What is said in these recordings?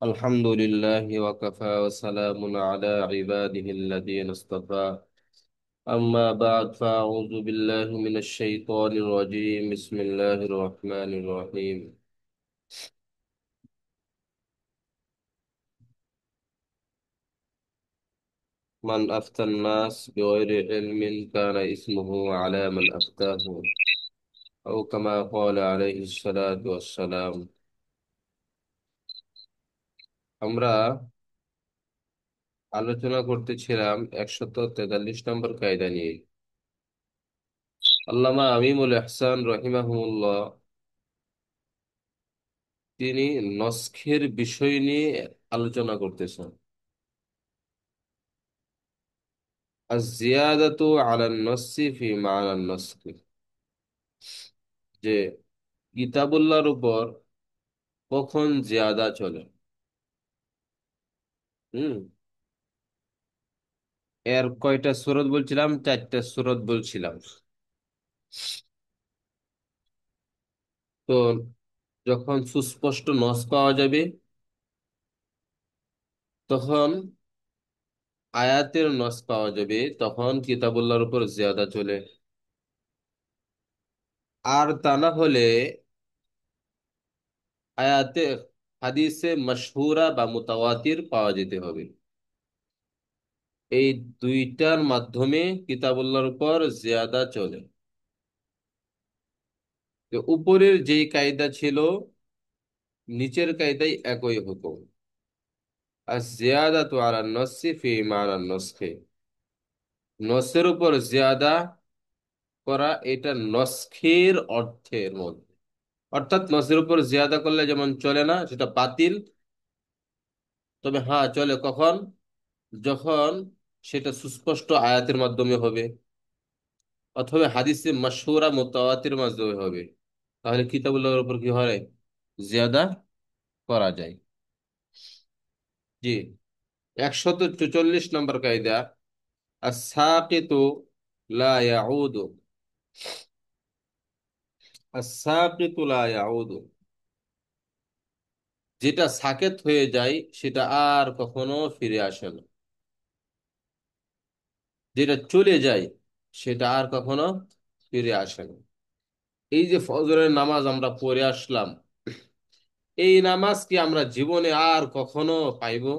الحمد لله وكفى وسلام على عباده الذين اصطفى. أما بعد فأعوذ بالله من الشيطان الرجيم. بسم الله الرحمن الرحيم. من أفتى الناس بغير علم كان اسمه على من أفتاه، أو كما قال عليه الصلاة والسلام. আমরা আলোচনা করতেছিলাম 143 নম্বর কায়দা নিয়ে। আল্লামা আমিমুল ইহসান রহিমাহুল্লাহ তিনি নস্খের বিষয় নিয়ে আলোচনা করতেছেন। الزيادة على النص في معنى النسخ، যে কিতাবুল্লাহর উপর কখন জিয়াদা চলে। হুম এর কয়টা সূরত বলছিলাম? 4টা সূরত বলছিলাম। তো যখন সুস্পষ্ট নস পাওয়া যাবে তখন, আয়াতের নস পাওয়া যাবে তখন কিতাবুল্লাহর উপর জিয়াদা চলে। আর তা না হলে আয়াতে হাদিসে মাশহুরা বা মুতাওয়াতির পাওয়া যেতে হবে। এই দুইটার মাধ্যমে কিতাবুল্লাহর উপর জিয়াদা চলে। তো উপরের যেই কায়দা ছিল, নিচের কায়দাই একই হুকুম। আর জিয়াদাতু আলা নসি ফি মানা নসখে, নসের উপর জিয়াদা করা এটা নসখের অর্থের মধ্যে। অর্থাৎ নসের উপর জিয়াদা করলে যেমন চলে না, সেটা বাতিল। তবে হ্যাঁ চলে কখন? যখন সেটা সুস্পষ্ট আয়াতের মাধ্যমে হবে অথবা হাদিসে মাশহুরা মুতাওয়াতির মাধ্যমে হবে, তাহলে কিতাবুল্লাহর উপর কি হয়? জিয়াদা করা যায়। জি। 144 নম্বর কায়দা, আস-সাকিতু লা ইয়াউদু। আস-সাকিতু লা ইয়াউদু, যেটা সাকেত হয়ে যায় সেটা আর কখনো ফিরে আসে না। যেটা চলে যায় সেটা আর কখনো ফিরে আসে না। এই যে ফজরের নামাজ আমরা পড়ে আসলাম, এই নামাজ কি আমরা জীবনে আর কখনো পাইবো?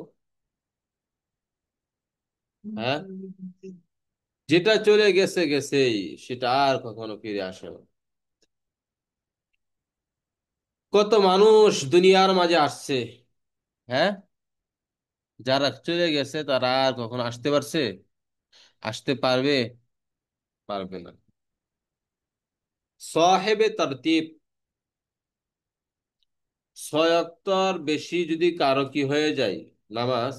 হ্যাঁ, যেটা চলে গেছে গেছেই, সেটা আর কখনো ফিরে আসে না। কত মানুষ দুনিয়ার মাঝে আসছে, হ্যাঁ, যারা চলে গেছে তারা আর কখনো আসতে পারছে? আসতে পারবে? পারবে না। সাহেবে তরতিব, 6 ওয়াক্তর বেশি যদি কারো কি হয়ে যায়, নামাজ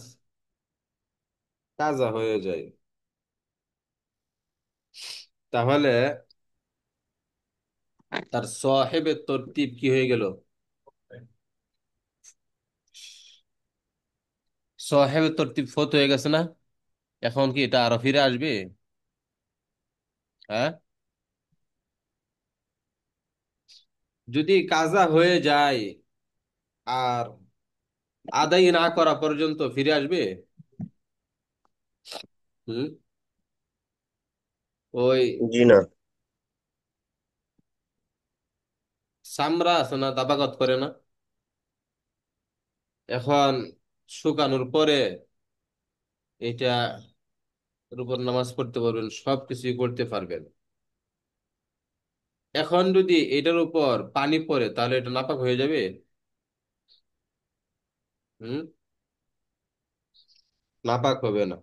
কাজা হয়ে যায়, তাহলে তার সাহেবে তরতিব কি হয়ে গেল? সাহেবে তরতিব ফত হয়ে গেছে না? এখন কি এটা আরো ফিরে আসবে? হ্যাঁ, যদি কাজা হয়ে যায় আর আদায় না করা পর্যন্ত ফিরে আসবে? হুম ওই জি না। চামড়া আছে না, দাবাগত করে না? এখন শুকানোর পরে এটা এর উপর নামাজ পড়তে পারবেন, সবকিছুই করতে পারবেন। এখন যদি এটার উপর পানি পড়ে তাহলে এটা নাপাক হয়ে যাবে? হুম নাপাক হবে না।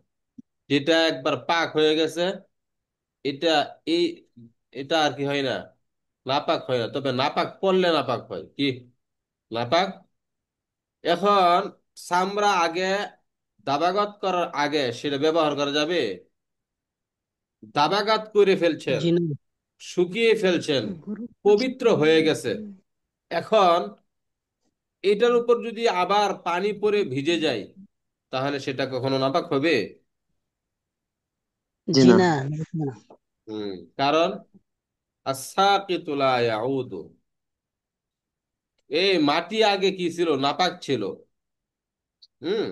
যেটা একবার পাক হয়ে গেছে, এটা এই এটা আর কি হয় না, নাপাক হয় না। তবে নাপাক পড়লে নাপাক হয় কি? নাপাক। এখন চামড়া আগে দাবাগত করার আগে সেটা ব্যবহার করা যাবে? দাবাগাত করে ফেলছেন, জি না। শুকিয়ে ফেলছেন, পবিত্র হয়ে গেছে। এখন এটার উপর যদি আবার পানি পরে ভিজে যায়, তাহলে সেটা কখনো নাপাক হবে? জি জি না। না। না। হুম কারণ আস-সাকিতু লা ইয়াউদু, এই মাটি আগে কি ছিল? নাপাক ছিল। হুম।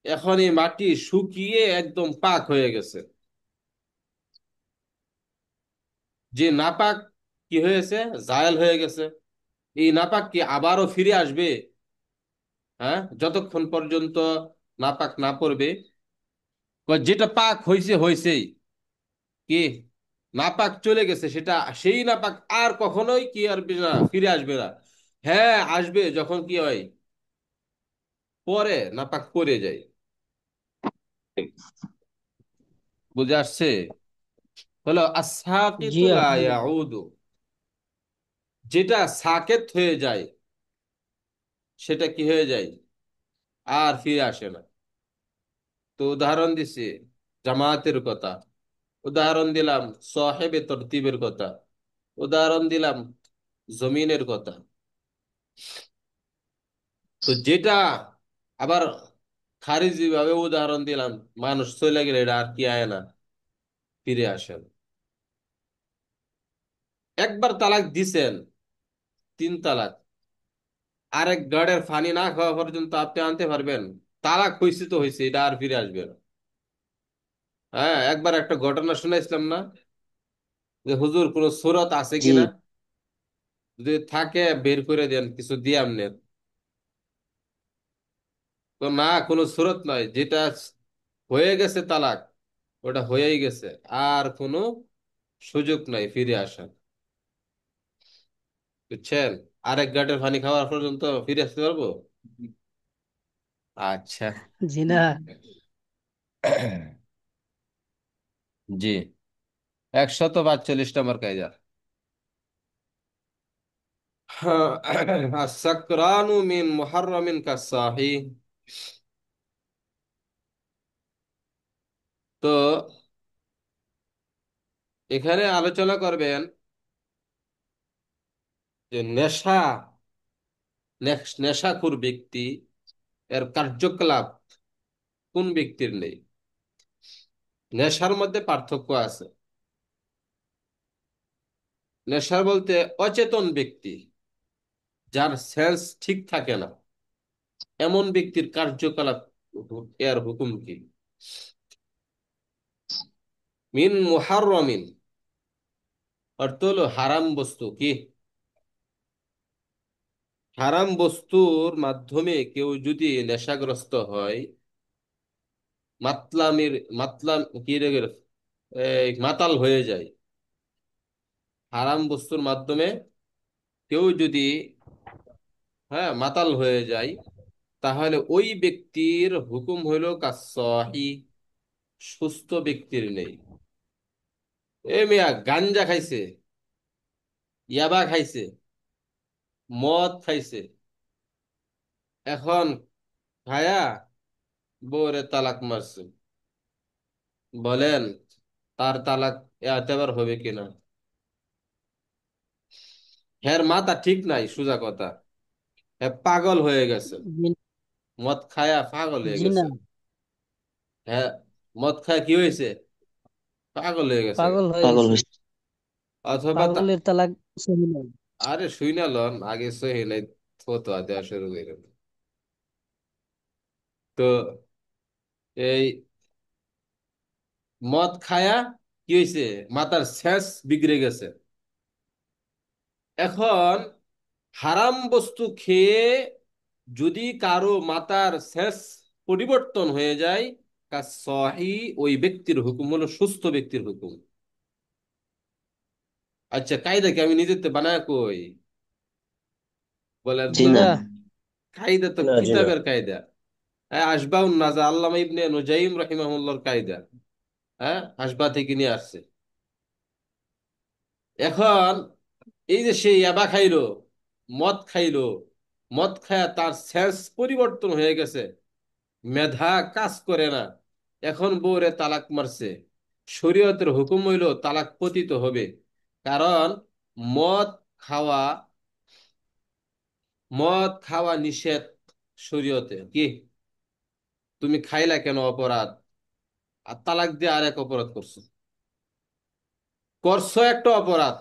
এখন এই মাটি শুকিয়ে একদম পাক হয়ে গেছে। যে নাপাক কি হয়েছে, জায়েল হয়ে গেছে। এই নাপাক কি আবারও ফিরে আসবে? হ্যাঁ, যতক্ষণ পর্যন্ত নাপাক না পড়বে। যেটা পাক হয়েছে হয়েছেই, কি নাপাক চলে গেছে সেটা, সেই নাপাক আর কখনোই কি আসবে না, ফিরে আসবে না। হ্যাঁ আসবে, যখন কি হয়, পরে নাপাক পড়ে যায়। বুঝে আসছে? হলো জি আসাকিতু লা আলহামদুলিল্লাহ। ইয়াউদু, যেটা সাকেত হয়ে যায় সেটা কি হয়ে যায়, আর ফিরে আসে না। তো উদাহরণ দিছি জামাতের কথা, উদাহরণ দিলাম সাহেবে তরতিবের কথা, উদাহরণ দিলাম জমিনের কথা। তো যেটা আবার খারিজি ভাবে উদাহরণ দিলাম, মানুষ চলে গেলে এটা আর কি আয় না, ফিরে আসেন। একবার তালাক দিছেন, 3 তালাক, আরেক গাড়ের ফানি না খাওয়া পর্যন্ত আপনি আনতে পারবেন? তালাক হয়েছে তো হয়েছে, এটা আর ফিরে আসবে না। হ্যাঁ, একবার একটা ঘটনা শুনাইছিলাম না, যে হুজুর কোন সুরত আছে জি। কিনা, যদি থাকে বের করে দেন, কিছু দিয়াম নেন। তো না, কোনো সুরত নয়, যেটা হয়ে গেছে তালাক, ওটা হয়েই গেছে, আর কোনো সুযোগ নাই ফিরে আসার। বুঝছেন? আরেক গাঁটের পানি খাওয়ার পর্যন্ত ফিরে আসতে পারবো? আচ্ছা। জি না। জি, 142 নম্বর কায়দা। সাকরানু মিন মুহাররামিন কাসাহি। তো এখানে আলোচনা করবেন যে নেশা, নেশাখোর ব্যক্তি এর কার্যকলাপ কোন ব্যক্তির নেই। নেশার মধ্যে পার্থক্য আছে। নেশা বলতে অচেতন ব্যক্তি, যার সেন্স ঠিক থাকে না, এমন ব্যক্তির কার্যকলাপ, এর হুকুম কি? মিন মুহাররমিন অর্থ হলো হারাম বস্তু, কি হারাম বস্তুর মাধ্যমে কেউ যদি নেশাগ্রস্ত হয়, মাতলামির মাতলাম কি রে, মাতাল হয়ে যায়, হারাম বস্তুর মাধ্যমে কেউ যদি, হ্যাঁ, মাতাল হয়ে যায়, তাহলে ওই ব্যক্তির হুকুম হইল কাসসাহি, সুস্থ ব্যক্তির নেই। এ মিয়া গাঞ্জা খাইছে, ইয়াবা খাইছে, মদ খাইছে, এখন খায়া বউরে তালাক মারছে, বলেন তার তালাক এতেবার হবে কিনা? হ্যার মাথা ঠিক নাই, সোজা কথা, হ্যাঁ পাগল হয়ে গেছে, জি মদ খায়া পাগল হয়ে জি না। গেছে। হ্যাঁ, মদ খায় কি হয়েছে, পাগল হয়ে গেছে। পাগল হয়ে গেছে। অথবা পাগলের তালাক সহি নাই। আরে শুই না লন, আগে সহি নাই, ফতোয়া দেওয়া শুরু করে। তো এই মদ খায়া কি হয়েছে, মাথার সেন্স বিগড়ে গেছে। এখন হারাম বস্তু খেয়ে যদি কারো মাতার শেষ পরিবর্তন হয়ে যায়, সহি, ওই ব্যক্তির হুকুম হলো সুস্থ ব্যক্তির হুকুম। আচ্ছা, কায়দা কি আমি নিজেতে বানায় কই? বলেন জি তো। না। কায়দা তো কিতাবের কায়দা। হ্যাঁ, আশবাউন নাজা, আল্লামা ইবনে নুজাইম রাহিমাহুল্লাহর কায়দা। হ্যাঁ, আশবা থেকে নিয়ে আসছে। এখন এই যে সে ইয়াবা খাইলো, মদ খাইলো, মদ খায়া তার সেন্স পরিবর্তন হয়ে গেছে, মেধা কাজ করে না, এখন বউরে তালাক মারছে, শরীয়তের হুকুম হইল তালাক পতিত হবে। কারণ মদ খাওয়া, মদ খাওয়া নিষেধ শরীয়তে, কি তুমি খাইলা কেন অপরাধ, আর তালাক দিয়ে আরেক অপরাধ করছো, করছো একটা অপরাধ,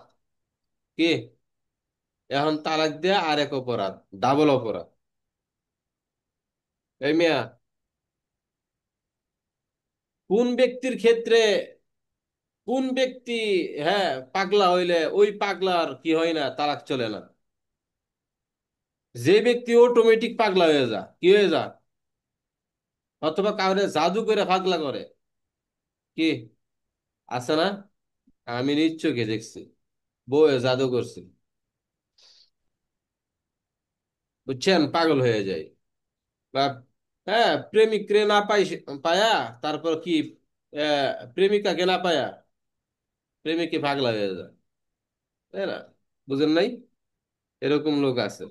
কি এখন তালাক দিয়ে আরেক অপরাধ, ডাবল অপরাধ। এই মিয়া, কোন ব্যক্তির ক্ষেত্রে কোন ব্যক্তি, হ্যাঁ, পাগলা হইলে ওই পাগলার কি হয় না, তালাক চলে না? যে ব্যক্তি অটোমেটিক পাগলা হয়ে যা, কি হয়ে যা, অথবা কাউরে জাদু করে পাগলা করে, কি আছে না? আমি নিজ চোখে দেখছি, বউ জাদু করছে, বুঝছেন, পাগল হয়ে যায়। বা হ্যাঁ, প্রেমিকরে না পায়া, তারপর কি, প্রেমিকাকে না পায়া প্রেমিকে পাগলা হয়ে যায়, তাই না? বুঝেন নাই? এরকম লোক আছে।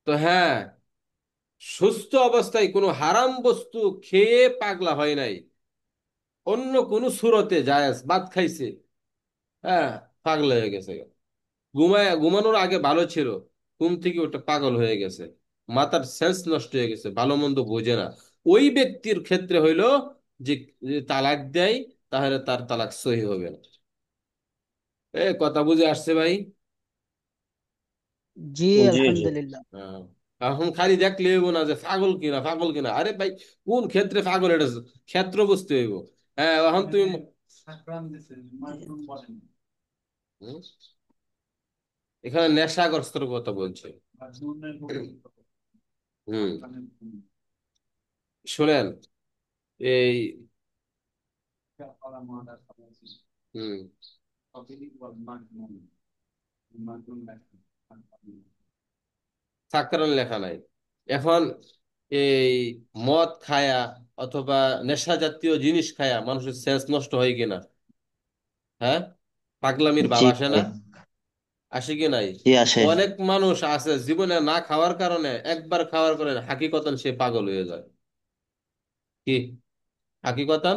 তো হ্যাঁ, সুস্থ অবস্থায় কোনো হারাম বস্তু খেয়ে পাগলা হয় নাই, অন্য কোনো সুরতে জায়েজ ভাত খাইছে, হ্যাঁ, পাগল হয়ে গেছে। ঘুমানোর আগে ভালো ছিল, ঘুম থেকে ওটা পাগল হয়ে গেছে, মাথার সেন্স নষ্ট হয়ে গেছে, ভালো মন্দ বোঝে না, ওই ব্যক্তির ক্ষেত্রে হইলো যে, যে তালাক দেয়, তাহলে তার তালাক সহি হবে না। কথা বুঝে আসছে ভাই? জি জি জি। আলহামদুলিল্লাহ। হ্যাঁ। এখন খালি দেখলে হইব না যে পাগল কিনা পাগল কিনা, আরে ভাই, কোন ক্ষেত্রে পাগল, এটা ক্ষেত্র বুঝতে হইব। হ্যাঁ, এখন তুমি হুম? এখানে নেশাগ্রস্তর কথা বলছে। হুম, শোনেন, এই হুম, সাকরান লেখা নাই। এখন এই মদ খায়া অথবা নেশা জাতীয় জিনিস খায়া মানুষের সেন্স নষ্ট হয় কিনা? হ্যাঁ, পাগলামির ভাব জি আসে না? ভাই। আসে কি নাই? জি আসে। অনেক মানুষ আছে জীবনে না খাওয়ার কারণে, একবার খাওয়ার কারণে হাকিকতান সে পাগল হয়ে যায়, কি হাকিকতান,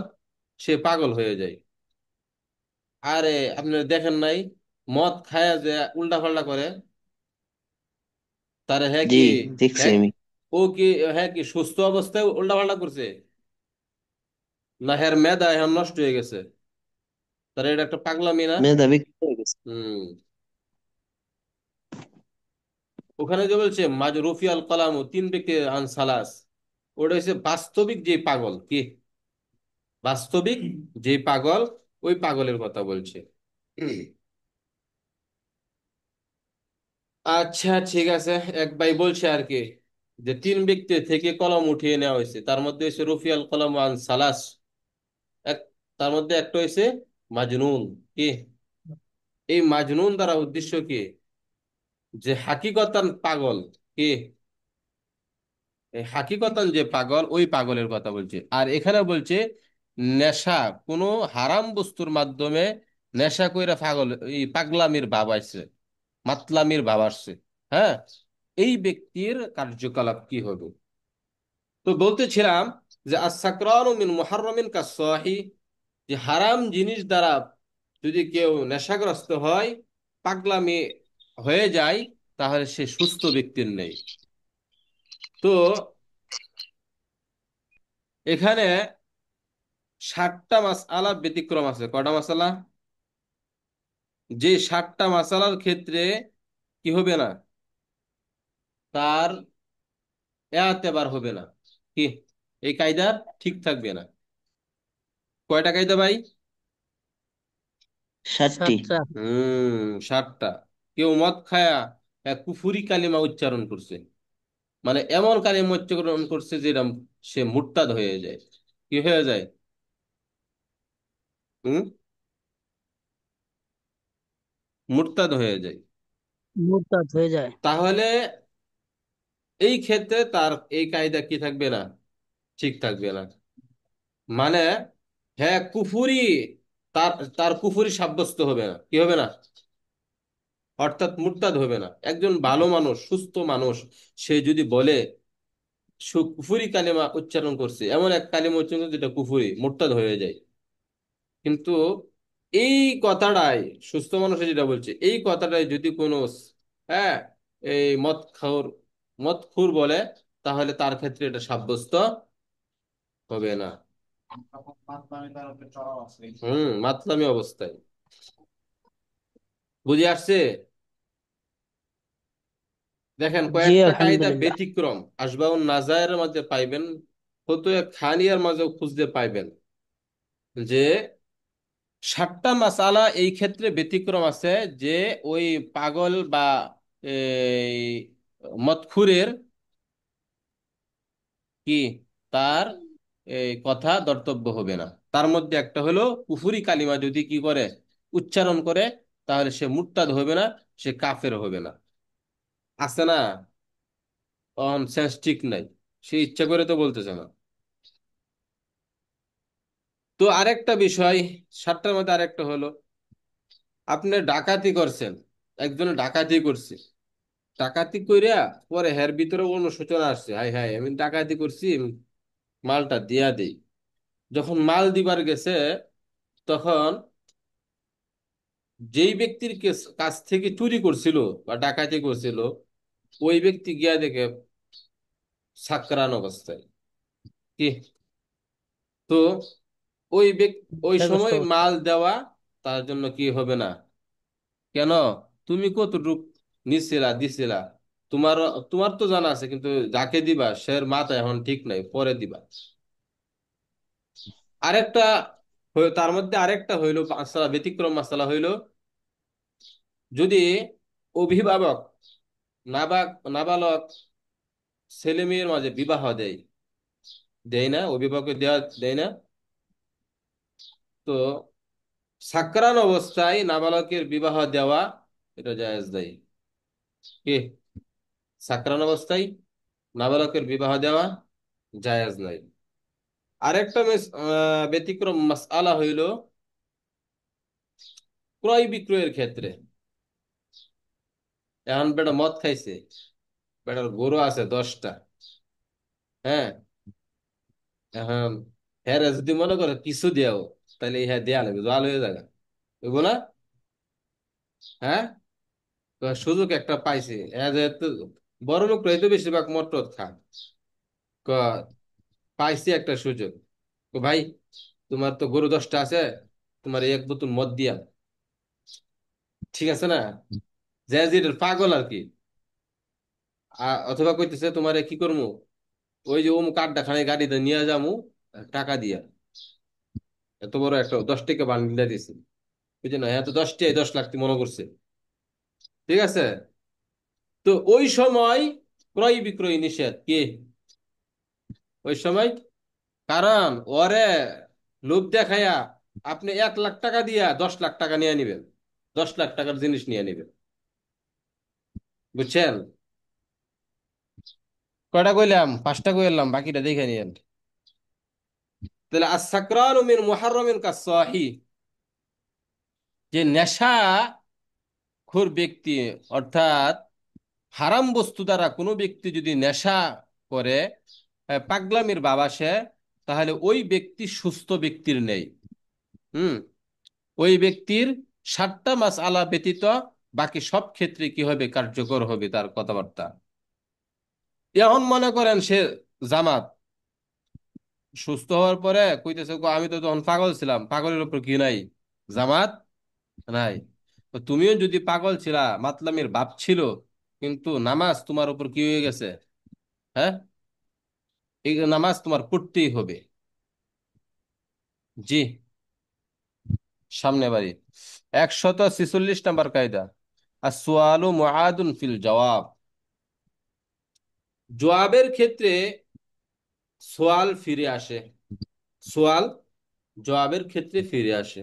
সে পাগল হয়ে যায়। আরে আপনি দেখেন নাই, মদ খায়া যে উল্টা পাল্টা করে, তারে হ্যাঁ জি কি, দেখছি হ্যাঁ, আমি। ও কি, হ্যাঁ কি সুস্থ অবস্থায় উল্টা পাল্টা করছে, না হ্যার মেধা এখন নষ্ট হয়ে গেছে? তার এটা একটা পাগলামি না? মেধাবী হয়ে গেছে। হুম। ওখানে যে বলছে মাঝ রফি আল কালাম তিন ব্যক্তি আন সালাস, ওটা হচ্ছে বাস্তবিক যে পাগল, কি বাস্তবিক যে পাগল, ওই পাগলের কথা বলছে। আচ্ছা ঠিক আছে। এক ভাই বলছে আর কি, যে তিন ব্যক্তি থেকে কলম উঠিয়ে নেওয়া হয়েছে, তার মধ্যে হচ্ছে রফি আল কলাম আন সালাস, এক, তার মধ্যে একটা হয়েছে মাজনুন, কি এই মাজনুন দ্বারা উদ্দেশ্য কি, যে হাকিকতান পাগল, কি এই হাকিকতান যে পাগল, ওই পাগলের কথা বলছে। আর এখানে বলছে নেশা, কোনো হারাম বস্তুর মাধ্যমে নেশা কইরা পাগল, এই পাগলামির ভাব আসছে, মাতলামির ভাব আসছে, হ্যাঁ, এই ব্যক্তির কার্যকলাপ কি হবে? তো বলতেছিলাম যে আস-সাকরানু মিন মুহাররামিন কাস-সাহি, যে হারাম জিনিস দ্বারা যদি কেউ নেশাগ্রস্ত হয়, পাগলামি হয়ে যায়, তাহলে সে সুস্থ ব্যক্তির নেই। তো এখানে 60টা মাসআলা ব্যতিক্রম আছে, কয়টা মাসালা? যে 60টা মাসালার ক্ষেত্রে কি হবে না, তার এতেবার হবে না, কি এই কায়দার ঠিক থাকবে না। কয়টা কায়দা ভাই? 60টি। সাতটা। 60টা। কেউ মদ খায়া এক কুফুরি কালিমা উচ্চারণ করছে, মানে এমন কালিমা উচ্চারণ করছে যেটা সে মুরতাদ হয়ে যায়, কি হয়ে যায়? হুম, মুরতাদ হয়ে যায়। মুরতাদ হয়ে যায়। তাহলে এই ক্ষেত্রে তার এই কায়দা কি থাকবে না, ঠিক থাকবে না। মানে হ্যাঁ কুফুরি, তার তার কুফুরি সাব্যস্ত হবে না, কি হবে না, অর্থাৎ মুরতাদ হবে না। একজন ভালো মানুষ, সুস্থ মানুষ, সে যদি বলে কুফুরি কালিমা উচ্চারণ করছে, এমন এক কালিমা উচ্চারণ করছে যেটা কুফুরি, মুরতাদ হয়ে যায়। কিন্তু এই কথাটাই, সুস্থ মানুষ যেটা বলছে, এই কথাটাই যদি কোনো, হ্যাঁ, এই মদখুর বলে, তাহলে তার ক্ষেত্রে এটা সাব্যস্ত হবে না। মাতলামি অবস্থায়, বুঝে আসছে? দেখেন জি কয়েকটা কায়দা আলহামদুলিল্লাহ। ব্যতিক্রম আসবাউন নাজায়ের মাঝে পাইবেন, ফতুয়া খানিয়ার মাঝেও খুঁজতে পাইবেন, যে 7টা মাসালা এই ক্ষেত্রে ব্যতিক্রম আছে, যে ওই পাগল বা এই মতখুরের কি তার এই কথা ধর্তব্য হবে না। তার মধ্যে একটা হলো কুফুরি কালিমা যদি কি করে উচ্চারণ করে, তাহলে সে মুরতাদ হবে না, সে কাফের হবে না। আছে না, অন সেন্স ঠিক নাই, সে ইচ্ছা করে তো বলতেছে না। তো আরেকটা বিষয়, 7টার মধ্যে আরেকটা হলো, আপনি ডাকাতি করছেন, একজনে ডাকাতি করছে, ডাকাতি কইরা পরে হের ভিতরে অনুশোচনা আসছে, হাই হাই আমি ডাকাতি করছি, মালটা দিয়া দেই। যখন মাল দিবার গেছে, তখন যেই ব্যক্তির কাছ থেকে চুরি করছিল বা ডাকাতি করছিল, ওই ব্যক্তি গিয়া দেখে সাকরান অবস্থায়। কি, তো ওই ব্যক্তি ওই নেশাগ্রস্ত সময় অবস্থা। মাল দেওয়া তার জন্য কি হবে না। কেন? তুমি কতটুক নিছিলা দিছিলা, তোমার তোমার তো জানা আছে, কিন্তু যাকে দিবা সে মাথা এখন ঠিক নাই, পরে দিবা। আরেকটা তার মধ্যে আরেকটা হইলো মাসালা, ব্যতিক্রম মাসালা হইলো, যদি অভিভাবক নাবাক নাবালক ছেলে মেয়ের মাঝে বিবাহ দেয়, দেয় না, অভিভাবক দেওয়া দেয় না, তো সাকরান অবস্থায় নাবালকের বিবাহ দেওয়া এটা জায়েজ দেয়। কি, সাকরান অবস্থায় নাবালকের বিবাহ দেওয়া জায়েজ নাই। আরেকটা ব্যতিক্রম মাসআলা হইল ক্রয় বিক্রয়ের ক্ষেত্রে। এখন বেটা মদ খাইছে, বেটার গরু আছে 10টা, হ্যাঁ, এখন হ্যাঁ যদি মনে করে কিছু দেও, তাহলে হ্যাঁ দেয়া লাগবে, জল হয়ে যাবে, বুঝবো না? হ্যাঁ, তো সুযোগ একটা পাইছে, হ্যাঁ যেহেতু বড় লোক তো বেশিরভাগ মদ টদ খায়, ক- পাইছি একটা সুযোগ, ভাই তোমার তো গরু 10টা আছে, তোমার এক বোতল মদ দিয়া, ঠিক আছে না, যে যেটার পাগল আর কি। অথবা কইতেছে তোমারে কি করবো, ওই যে অমুক আড্ডা খানে গাড়িতে নিয়ে যামু টাকা দিয়া, এত বড় একটা 10 টাকা বান্ডিল দিছে, বুঝছো না, হ্যাঁ তো 10টাই 10 লাখ তুই মনে করছে, ঠিক আছে। তো ওই সময় ক্রয় বিক্রয় নিষেধ। কি, ওই সময়, কারণ ওরে লোভ দেখাইয়া আপনি 1 লাখ টাকা দিয়া 10 লাখ টাকা নিয়ে নিবেন, 10 লাখ টাকার জিনিস নিয়ে নিবেন, বুঝছেন? কয়টা কইলাম? 5টা কইলাম, বাকিটা দেখে নিয়েন। তাহলে আস-সাকরানু মিন মুহাররামিন কাস-সাহি, যে নেশা খোর ব্যক্তি, অর্থাৎ হারাম বস্তু দ্বারা কোনো ব্যক্তি যদি নেশা করে, পাগলামির বাবা সে, তাহলে ওই ব্যক্তি সুস্থ ব্যক্তির নেই। হুম, ওই ব্যক্তির 7টা মাসআলা ব্যতীত বাকি সব ক্ষেত্রে কি হবে, কার্যকর হবে তার কথাবার্তা। এখন মনে করেন সে জামাত, সুস্থ হওয়ার পরে কইতেছে আমি তো তখন পাগল ছিলাম, পাগলের উপর কি নাই, জামাত নাই। তো তুমিও যদি পাগল ছিলা, মাতলামির বাপ ছিল, কিন্তু নামাজ তোমার উপর কি হয়ে গেছে, হ্যাঁ, এই নামাজ তোমার পড়তেই হবে। জি, সামনে বাড়ি 146 নম্বর কায়দা, আসওয়ালু মুআদুন ফিল জওয়াব, জবাবের ক্ষেত্রে সোয়াল ফিরে আসে, সোয়াল জবাবের ক্ষেত্রে ফিরে আসে।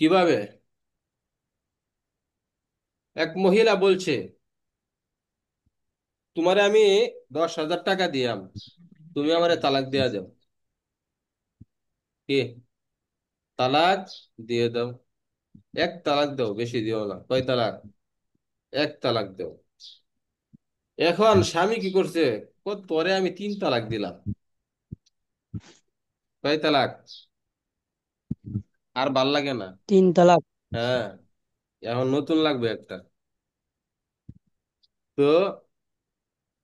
কিভাবে? এক মহিলা বলছে, তোমারে আমি 10,000 টাকা দিয়াম, তুমি আমারে তালাক দিয়া দাও। কি, তালাক দিয়ে দাও, এক তালাক দাও, বেশি দিও না। কয় তালাক? এক তালাক দাও। এখন স্বামী কি করছে, তোরে আমি 3 তালাক দিলাম। কয় তালাক? আর ভাল লাগে না। 3 তালাক। হ্যাঁ, এখন নতুন লাগবে একটা। তো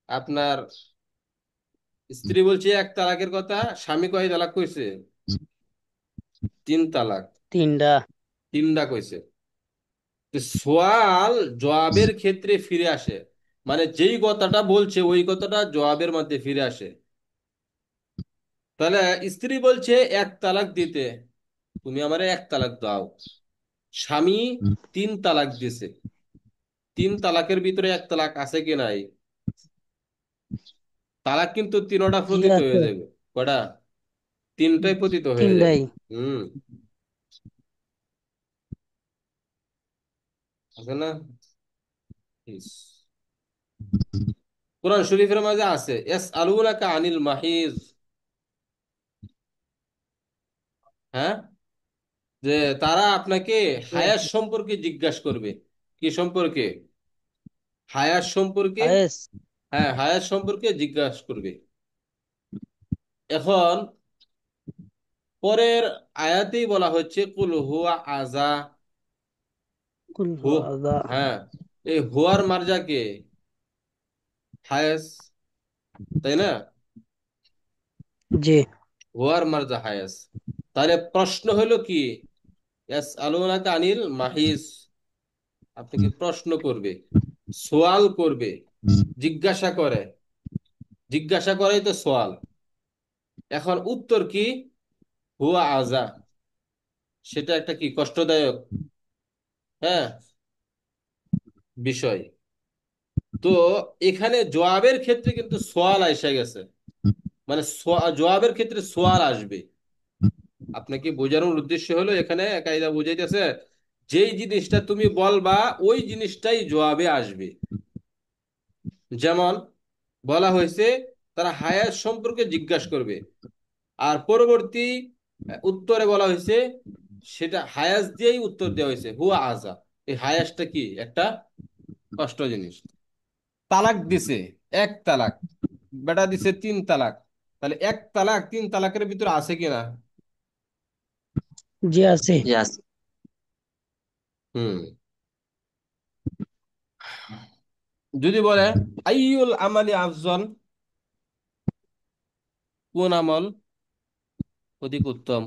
আপনার স্ত্রী বলছে এক তালাকের কথা, স্বামী কয় তালাক কইছে? 3 তালাক। 3টা। 3টা কইছে। তো সোয়াল জবাবের ক্ষেত্রে ফিরে আসে, মানে যেই কথাটা বলছে ওই কথাটা জবাবের মধ্যে ফিরে আসে। তাহলে স্ত্রী বলছে এক তালাক দিতে, তুমি আমারে এক তালাক দাও। স্বামী তিন তালাক দিছে, তিন তালাকের ভিতরে এক তালাক আছে কি নাই? তালাক কিন্তু তিনটা জি পতিত আছে। হয়ে যাবে। কটা? তিনটাই পতিত হয়ে যাবে। তিনটাই। হুম। আছে না? ইস। কোরআন শরীফের মাঝে আছে এস আলুনাকা আনিল মাহিজ। হ্যাঁ, যে তারা আপনাকে জি হায়াত আছে। সম্পর্কে জিজ্ঞাসা করবে। কি সম্পর্কে? হায়াত সম্পর্কে। আয়েস। হ্যাঁ, হায়াত সম্পর্কে জিজ্ঞাসা করবে। এখন পরের আয়াতেই বলা হচ্ছে কুল হুয়া আযা। কুল হু, হুয়াযা। হ্যাঁ, এই হুয়ার মার্জা কে? হায়াস, তাই না? জি। হুয়ার মার্জা হায়াস। তাহলে প্রশ্ন হলো কি? ইয়াস আলুনাকা আনিল মাহিস, আপনাকে প্রশ্ন করবে, সোয়াল করবে, জিজ্ঞাসা করে। জিজ্ঞাসা করেই তো সোয়াল। এখন উত্তর কি? হুয়া আজা। সেটা একটা কি কষ্টদায়ক, হ্যাঁ, বিষয়। তো এখানে জবাবের ক্ষেত্রে কিন্তু সোয়াল এসে গেছে, মানে জবাবের ক্ষেত্রে সোয়াল আসবে। আপনাকে বোঝানোর উদ্দেশ্য হলো এখানে কায়দা বুঝাইতেছে, যেই জিনিসটা তুমি বলবা ওই জিনিসটাই জবাবে আসবে। যেমন বলা হয়েছে তারা হায়াত সম্পর্কে জিজ্ঞাসা করবে, আর পরবর্তী উত্তরে বলা হয়েছে সেটা হায়াস দিয়েই উত্তর দেওয়া হয়েছে হুয়া আজা। এই হায়াসটা কি একটা কষ্ট জিনিস। তালাক দিছে এক তালাক, বেটা দিছে তিন তালাক। তাহলে এক তালাক তিন তালাকের ভিতরে আছে কিনা? জি আছে। Yes. হুম। যদি বলে আইয়ুল আমালি আফজল, কোন আমল অধিক উত্তম?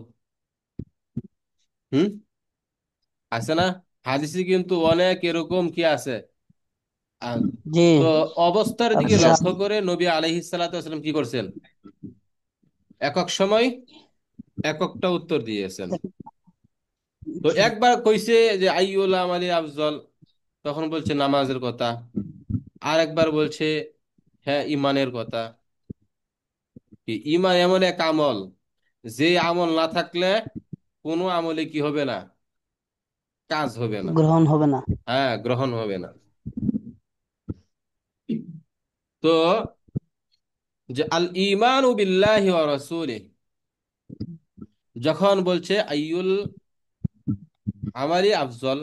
হুম, আছে না? হাদিসে কিন্তু অনেক এরকম কি আছে। আহ, জি তো অবস্থার দিকে আচ্ছা। লক্ষ্য করে নবী আলাইহিস সালাতু ওয়াসালাম কি করছেন? একক সময় এককটা উত্তর দিয়েছেন। তো জি। একবার কইছে যে আইয়ুল আমালি আফজল, তখন বলছে নামাজের কথা। আর একবার বলছে হ্যাঁ ইমানের কথা। কি ইমান এমন এক আমল, যে আমল না থাকলে কোনো আমলে কি হবে না, কাজ হবে না, গ্রহণ হবে না। হ্যাঁ গ্রহণ হবে না। তো যে আল ইমানু বিল্লাহি ওয়া রাসূলিহি, যখন বলছে আইয়ুল আমালি আফজল,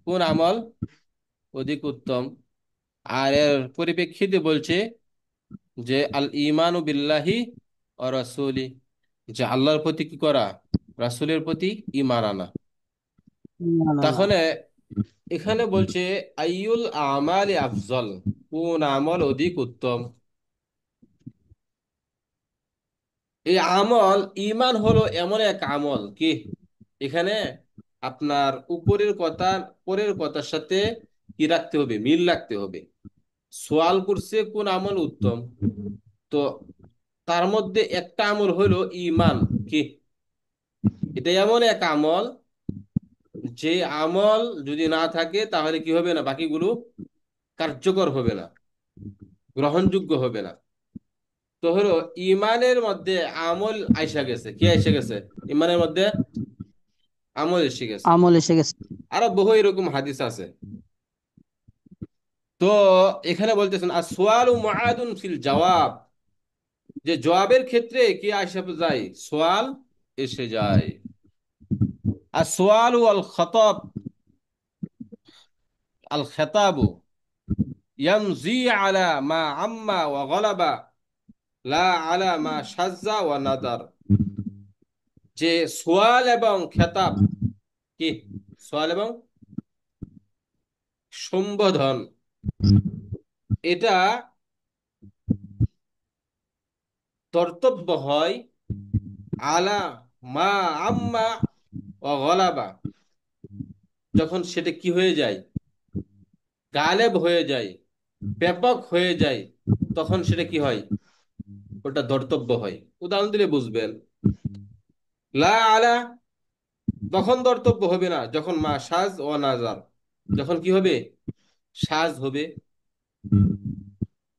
কোন আমল অধিক উত্তম, আর এর পরিপ্রেক্ষিতে বলছে যে আল ইমানু বিল্লাহি ওয়া রাসূলিহি, যে আল্লাহর প্রতি কি করা, রাসূলের প্রতি ঈমান আনা। না না না। তাহলে এখানে বলছে আইয়ুল আমালি আফজল, কোন আমল অধিক উত্তম। এই আমল, ইমান হলো এমন এক আমল কি, এখানে আপনার উপরের কথা পরের কথার সাথে কি রাখতে হবে, মিল রাখতে হবে। সোয়াল করছে কোন আমল উত্তম, তো তার মধ্যে একটা আমল হলো ইমান। কি, এটা এমন এক আমল, যে আমল যদি না থাকে তাহলে কি হবে না, বাকিগুলো কার্যকর হবে না, গ্রহণযোগ্য হবে না। তো হলো ইমানের মধ্যে আমল আইসা গেছে, কি আইসা গেছে? ইমানের মধ্যে আমল এসে গেছে। আমল এসে গেছে। আরো বহু এরকম হাদিস আছে। তো এখানে বলতেছেন আর সোয়ালু মুআদুন ফিল জবাব, যে জবাবের ক্ষেত্রে কি আইসা যায়, সোয়াল এসে যায়। আর সোয়ালু আল খতাব, আল খেতাবু ইয়ামজি আলা মা আম্মা ওয়া গলাবা, লা আলা মা শাজ্জা ওয়া নাদার। যে সোয়াল এবং খেতাব কি, সোয়াল এবং সম্বোধন, এটা কর্তব্য হয় আলা মা আম্মা ও গলাবা, যখন সেটা কি হয়ে যায়, গালেব হয়ে যায়, ব্যাপক হয়ে যায়, তখন সেটা কি হয়, ওটা ধর্তব্য হয়। উদাহরণ দিলে বুঝবেন। লা আলা, তখন ধর্তব্য হবে না যখন মা সাজ ও নাজার, যখন কি হবে, সাজ হবে,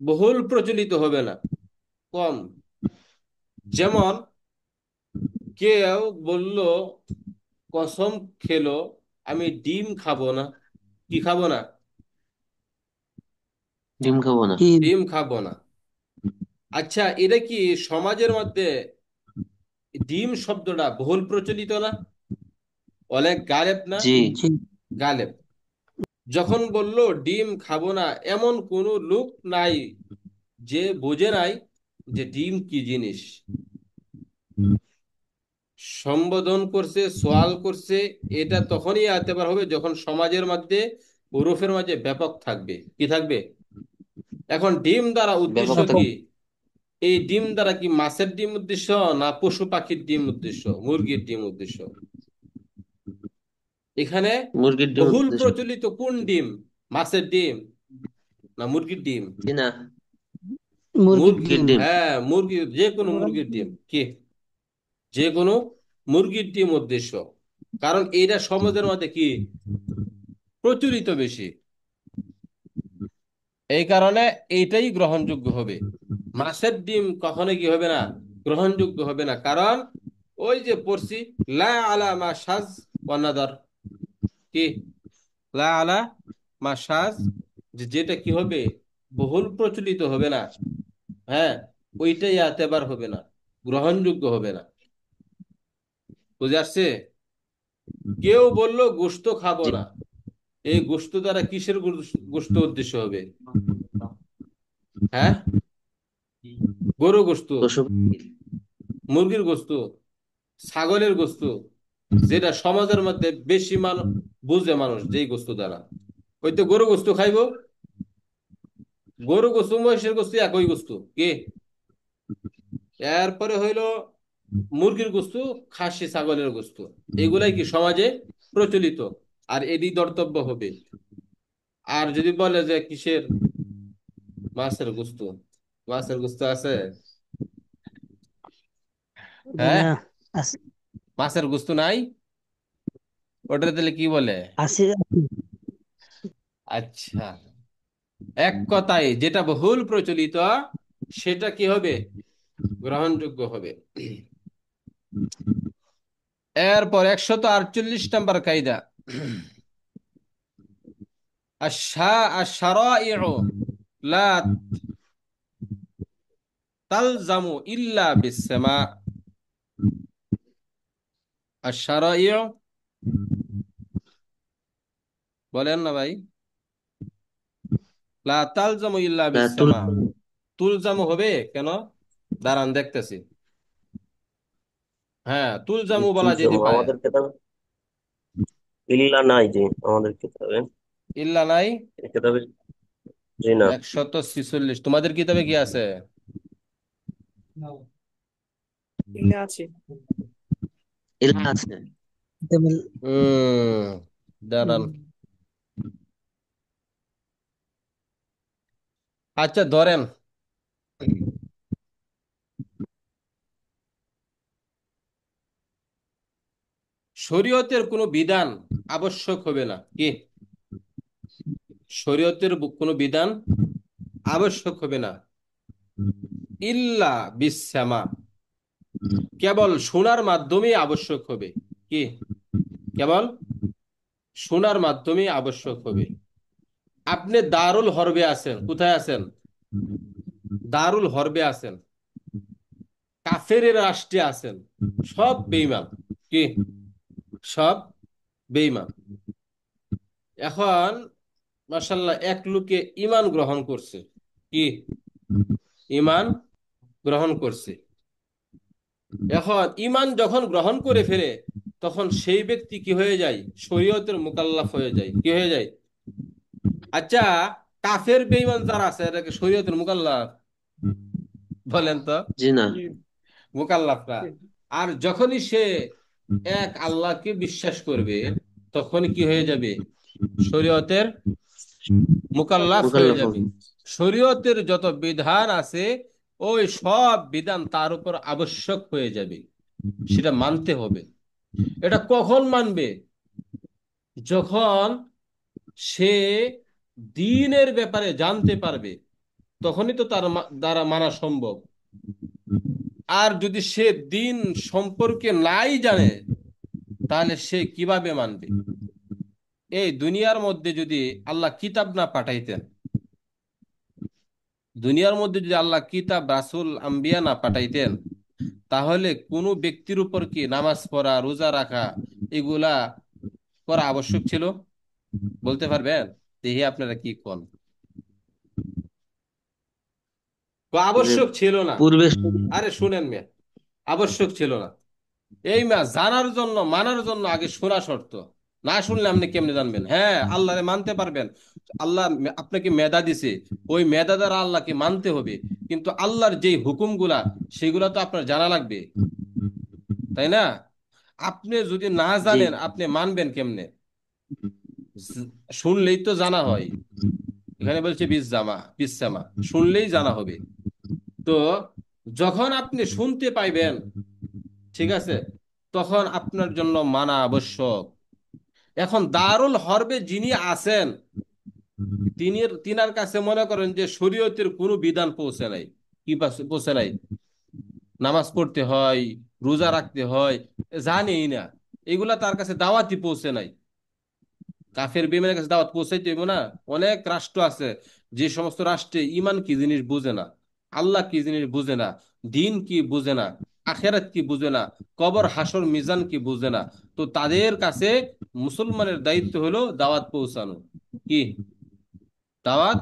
বহুল প্রচলিত হবে না, কম। যেমন কেউ বলল, কসম খেলো আমি ডিম খাবো না। কি খাবো না? ডিম খাবো না। ডিম। ডিম খাবো না। আচ্ছা, এটা কি সমাজের মধ্যে ডিম শব্দটা বহুল প্রচলিত না? অনেক গালেব না? জি। জি। গালেব। যখন বলল ডিম খাবো না, এমন কোনো লোক নাই যে বোঝে নাই যে ডিম কি জিনিস। সম্বোধন করছে, সোয়াল করছে। এটা তখনই এতেবার হবে যখন সমাজের মধ্যে, ওরফের মাঝে ব্যাপক থাকবে। কি থাকবে? এখন ডিম দ্বারা উদ্দেশ্য ব্যাপক ব্যাপক। কি? থাকবে। এই ডিম দ্বারা কি মাছের ডিম উদ্দেশ্য, না পশু পাখির ডিম উদ্দেশ্য, মুরগির ডিম উদ্দেশ্য? এখানে মুরগির ডিম বহুল উদ্দেশ্য। প্রচলিত কোন ডিম? মাছের ডিম না মুরগির ডিম? জি না। মুরগির মুরগি, মুরগির ডিম। ডিম। হ্যাঁ মুরগি, যে কোনো মুরগির ডিম। কি? যে কোনো মুরগির ডিম উদ্দেশ্য। কারণ এইটা সমাজের মধ্যে কি প্রচলিত বেশি, এই কারণে এইটাই গ্রহণযোগ্য হবে। মাছের ডিম কখনো কি হবে না, গ্রহণযোগ্য হবে না। কারণ ওই যে পড়ছি, লা আলা মা সাজ ওয়ানাদার। কি? লা আলা মা সাজ, যে যেটা কি হবে, বহুল প্রচলিত হবে না, হ্যাঁ, ওইটাই এতেবার হবে না, গ্রহণযোগ্য হবে না। বুঝে আসছে? কেউ বলল গোশত খাবো জি। না, এই গোশত দ্বারা কিসের গোশত উদ্দেশ্য হবে? হ্যাঁ, গরু গোশত, পশু। মুরগির গোশত, ছাগলের গোশত, যেটা সমাজের মধ্যে বেশি বুঝে মানুষ যেই গোশত দ্বারা, ওই তো গরু গোশত খাইবো। গরু গোশত মহিষের গোশত একই গোশত। কি? এরপরে হইলো মুরগির গোশত, খাসি ছাগলের গোশত, এগুলাই কি সমাজে প্রচলিত, আর এটি ধর্তব্য হবে। আর যদি বলে যে কিসের, মাছের গোশত, মাছের গোশত আছে, হ্যাঁ, না, আছে। মাছের গোশত নাই, ওটা তাহলে কি বলে? আছে। আচ্ছা, এক কথায় যেটা বহুল প্রচলিত সেটা কি হবে, গ্রহণযোগ্য হবে। এরপর 148 নম্বর কায়দা, আশ-শারাইউ লা তালজামু ইল্লা বিসসামা। আশ-শারাইউ, বলেন না ভাই। লা তালজামু ইল্লা তুল। বিসসামা, তুলজামু হবে কেন? দাঁড়ান দেখতেছি। হ্যাঁ, তুলজামু বলা যেতে পারে। আমাদের কেতাবে ইল্লা নাই জি, আমাদের কেতাবে। ইল্লা নাই? এই কেতাবে জি না। 146, তোমাদের কিতাবে কি আছে? ইল্লা আছে। ইল্লা আছে। হম, দাঁড়ান। আচ্ছা ধরেন, শরীয়তের কোনো বিধান আবশ্যক হবে না। কি? শরীয়তের কোনো বিধান আবশ্যক হবে না, ইল্লা বিসসামা, কেবল শোনার মাধ্যমে আবশ্যক হবে। কি? কেবল শোনার মাধ্যমে আবশ্যক হবে। আপনি দারুল হরবে আছেন, কোথায় আছেন? দারুল হরবে আছেন, কাফের রাষ্ট্রে আছেন, সব বেঈমান। কি? সব বেঈমান। এখন মাশাল্লাহ এক লোকে ইমান গ্রহণ করছে। কি? ইমান গ্রহণ করছে। এখন ইমান যখন গ্রহণ করে ফেলে, তখন সেই ব্যক্তি কি হয়ে যায়, শরীয়তের মুকাল্লাফ হয়ে যায়। কি হয়ে যায়? আচ্ছা, কাফের বেঈমান যারা আছে এটাকে শরীয়তের মুকাল্লাফ বলেন তো? জি না। জি। মুকাল্লাফরা। আর যখনই সে এক আল্লাহকে বিশ্বাস করবে, তখন কি হয়ে যাবে? শরীয়তের মুকাল্লাফ হয়ে মুকাল্লাফ যাবে। হবে। শরীয়তের যত বিধান আছে ওই সব বিধান তার উপর আবশ্যক হয়ে যাবে, সেটা মানতে হবে। এটা কখন মানবে? যখন সে দ্বীনের ব্যাপারে জানতে পারবে, তখনই তো তার দ্বারা মানা সম্ভব। আর যদি সে দ্বীন সম্পর্কে নাই জানে, তাহলে সে কিভাবে মানবে? এই দুনিয়ার মধ্যে যদি আল্লাহ কিতাব না পাঠাইতেন, দুনিয়ার মধ্যে যদি আল্লাহ কিতাব, রাসূল, আম্বিয়া না পাঠাইতেন, তাহলে কোনো ব্যক্তির উপর কি নামাজ পড়া, রোজা রাখা এগুলা করা আবশ্যক ছিল? বলতে পারবেন? দেখি আপনারা কি কোন। যে আবশ্যক ছিল না। পূর্বে আরে শুনেন মেয়ে, আবশ্যক ছিল না। এই মা জানার জন্য, মানার জন্য আগে শোনা শর্ত। না শুনলে আপনি কেমনে জানবেন? হ্যাঁ, আল্লাহরে মানতে পারবেন। আল্লাহ আপনাকে মেধা দিছে, ওই মেধা দ্বারা আল্লাহকে মানতে হবে। কিন্তু আল্লাহর যেই হুকুমগুলা, সেগুলা তো আপনার জানা লাগবে, তাই না? আপনি যদি না জি জানেন, আপনি মানবেন কেমনে? জ- শুনলেই তো জানা হয়। এখানে বলছে বিজ্জামা, শুনলেই জানা হবে। তো যখন আপনি শুনতে পাইবেন, ঠিক আছে, তখন আপনার জন্য মানা আবশ্যক। এখন দারুল হরবে যিনি আছেন, তিনার কাছে মনে করেন যে শরীয়তের কোনো বিধান পৌঁছে নাই। কি পৌঁছে নাই? নামাজ পড়তে হয়, রোজা রাখতে হয়, জানেই না। এগুলা তার কাছে দাওয়াতই পৌঁছে নাই। কাফের বেঈমানের কাছে দাওয়াত পৌঁছাইতে হইব না। অনেক রাষ্ট্র আছে, যে সমস্ত রাষ্ট্রে ইমান কি জিনিস বুঝে না, আল্লাহ কি জিনিস বুঝে না, দিন কি বুঝে না, আখেরাত কি বুঝে না, কবর হাসর মিজান কি বুঝে না। তো তাদের কাছে মুসলমানের দায়িত্ব হলো দাওয়াত পৌঁছানো। কি? দাওয়াত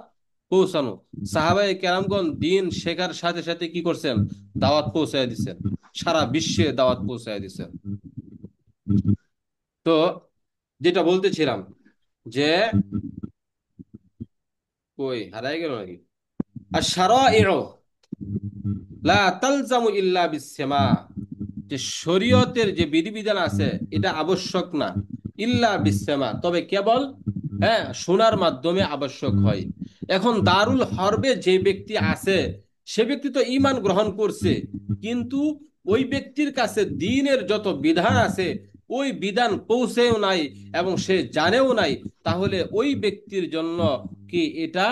পৌঁছানো। সাহাবায়ে কেরামগণ দিন শেখার সাথে সাথে কি করছেন? দাওয়াত পৌঁছায় দিচ্ছেন, সারা বিশ্বে দাওয়াত পৌঁছায় দিচ্ছেন। তো যেটা বলতেছিলাম যে, কই হারাই গেল নাকি? আর শারাইউ লা তালজামু ইল্লা বিসসামা, যে শরীয়তের যে বিধিবিধান আছে এটা আবশ্যক না, ইল্লা বিসসামা, তবে কেবল, হ্যাঁ, শোনার মাধ্যমে আবশ্যক হয়। এখন দারুল হরবে যে ব্যক্তি আছে, সে ব্যক্তি তো ঈমান গ্রহণ করছে, কিন্তু ওই ব্যক্তির কাছে দ্বীনের যত বিধান আছে ওই বিধান পৌঁছেও নাই এবং সে জানেও নাই। তাহলে ওই ব্যক্তির জন্য কি এটা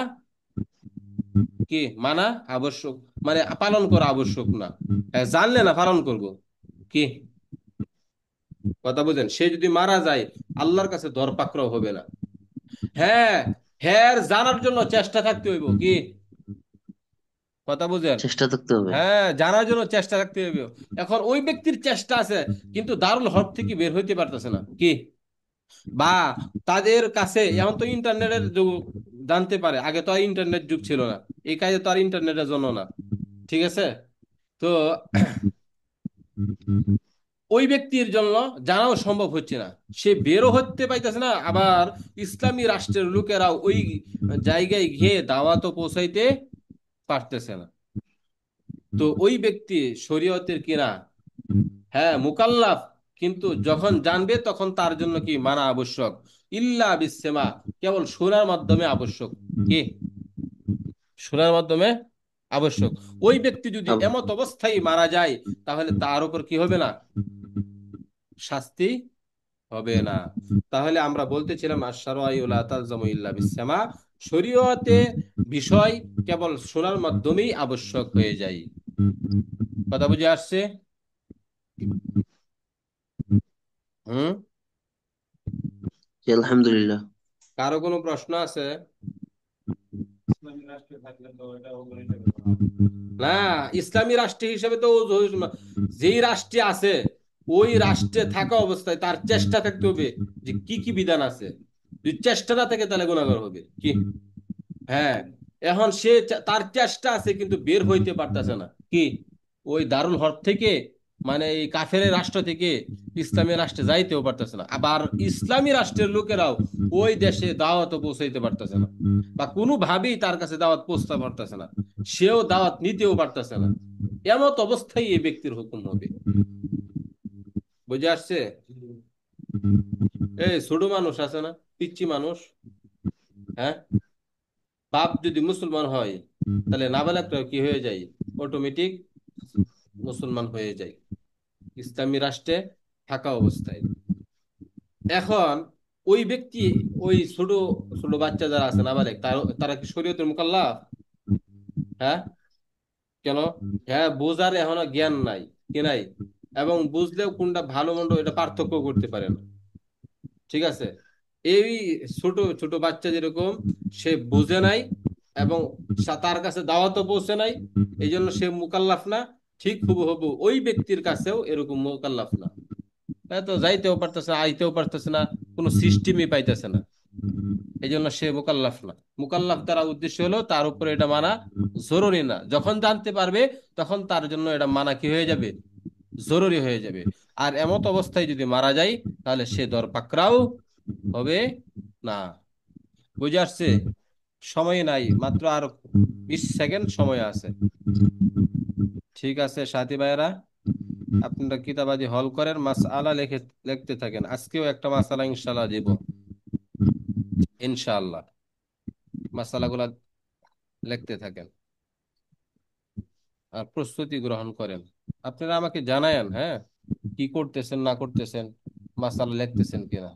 কি মানা আবশ্যক, মানে পালন করা আবশ্যক না। হ্যাঁ, জানলে না পালন করব কি? কথা বুঝেন? সে যদি মারা যায়, আল্লাহর কাছে দরপাকড়াও হবে না। হ্যাঁ, হ্যাঁ, জানার জন্য চেষ্টা থাকতে হইব কি? কথা বুঝেন? চেষ্টা থাকতে হবে। হ্যাঁ, জানার জন্য চেষ্টা রাখতে হইব। এখন ওই ব্যক্তির চেষ্টা আছে, কিন্তু দারুল হক থেকে বের হইতে পারতেছে না কি? বা তাদের কাছে এখন তো ইন্টারনেটের যুগ, জানতে পারে। আগে তো আর ইন্টারনেট যুগ ছিল না, এই কাজে তো আর ইন্টারনেটের জন্য না, ঠিক আছে? তো ওই ব্যক্তির জন্য জানাও সম্ভব হচ্ছে না, সে বেরো হতে পাইতেছে না। আবার ইসলামী রাষ্ট্রের লোকেরাও ওই জায়গায় গিয়ে দাওয়াতও পৌঁছাইতে পারতেছে না। তো ওই ব্যক্তি শরীয়তের কিনা, হ্যাঁ, মুকাল্লাফ, কিন্তু যখন জানবে তখন তার জন্য কি মানা আবশ্যক। ইল্লা বিসসেমা, কেবল শোনার মাধ্যমে আবশ্যক। কি? শোনার মাধ্যমে আবশ্যক। ওই ব্যক্তি যদি আব- এমত অবস্থায় মারা যায়, তাহলে তার উপর কি হবে না? শাস্তি হবে না। তাহলে আমরা বলতেছিলাম আশ-শারাঈউ লা তালজামু ইল্লা বিসসামা, শরীয়তে বিষয় কেবল শোনার মাধ্যমেই আবশ্যক হয়ে যায়। কথা বুঝে আসছে? হুম? জি, আলহামদুলিল্লাহ। কারো কোনো প্রশ্ন আছে? না, ইসলামী রাষ্ট্র হিসেবে তো যেই রাষ্ট্রে আছে, ওই রাষ্ট্রে থাকা অবস্থায় তার চেষ্টা থাকতে হবে যে কি কি বিধান আছে। যদি চেষ্টা না থাকে তাহলে গুনাহগার হবে কি? হ্যাঁ, এখন সে তার চেষ্টা আছে কিন্তু বের হইতে পারতেছে না কি? ওই দারুল হরব থেকে, মানে এই কাফের রাষ্ট্র থেকে ইসলামী রাষ্ট্রে যাইতেও পারতেছে না। আবার ইসলামী রাষ্ট্রের লোকেরাও ওই দেশে দাওয়াতও পৌঁছাইতে পারতেছে না, বা কোনোভাবেই তার কাছে দাওয়াত পৌঁছতে পারতেছে না, সেও দাওয়াত নিতেও পারতেছে না। এমত অবস্থায় এই ব্যক্তির হুকুম হবে। বুঝে আসছে? এই ছোট মানুষ আছে না, পিচ্চি মানুষ, হ্যাঁ, বাপ যদি মুসলমান হয় তাহলে নাবালকটাও কি হয়ে যায়, অটোমেটিক মুসলমান হয়ে যায় ইসলামী রাষ্ট্রে থাকা অবস্থায়। এখন ওই ব্যক্তি, ওই ছোট ছোট বাচ্চা যারা আছে নাবালেক, তারা কি শরীয়তের মুকাল্লাফ? হ্যাঁ, কেন? হ্যাঁ, বোঝার এখনো জ্ঞান নাই, কি নাই, এবং বুঝলেও কোনটা ভালো মন্দ এটা পার্থক্য করতে পারে না। ঠিক আছে, এই ছোট ছোট বাচ্চা যেরকম, সে বুঝে নাই এবং তার কাছে দাওয়াতও পৌঁছে নাই, এই জন্য সে মুকাল্লাফ না। ঠিক হুবহু ওই ব্যক্তির কাছেও এরকম মুকাল্লাফ না। তো যাইতেও পারতেছে না, আইতেও পারতেছে না, কোনো সিস্টেমই পাইতেছে না, এই জন্য সে মুকাল্লাফ না। মুকাল্লাফ দ্বারা উদ্দেশ্য হলো তার উপরে এটা মানা জরুরি না, যখন জানতে পারবে তখন তার জন্য এটা মানা কি হয়ে যাবে, জরুরি হয়ে যাবে। আর এমত অবস্থায় যদি মারা যায় তাহলে সে দরপাকড়াও হবে না। বুঝে আসছে? সময় নাই, মাত্র আর 20 সেকেন্ড সময় আছে। ঠিক আছে সাথী ভাইয়েরা, আপনারা কিতাবাদি হল করেন, মাসআলা লিখতে থাকেন। আজকেও একটা মাসআলা ইনশাআল্লাহ দিব, ইনশাআল্লাহ মাসআলাগুলা লিখতে থাকেন আর প্রস্তুতি গ্রহণ করেন। আপনারা আমাকে জানায়েন, হ্যাঁ, কি করতেছেন না করতেছেন, মাসআলা লিখতেছেন কিনা।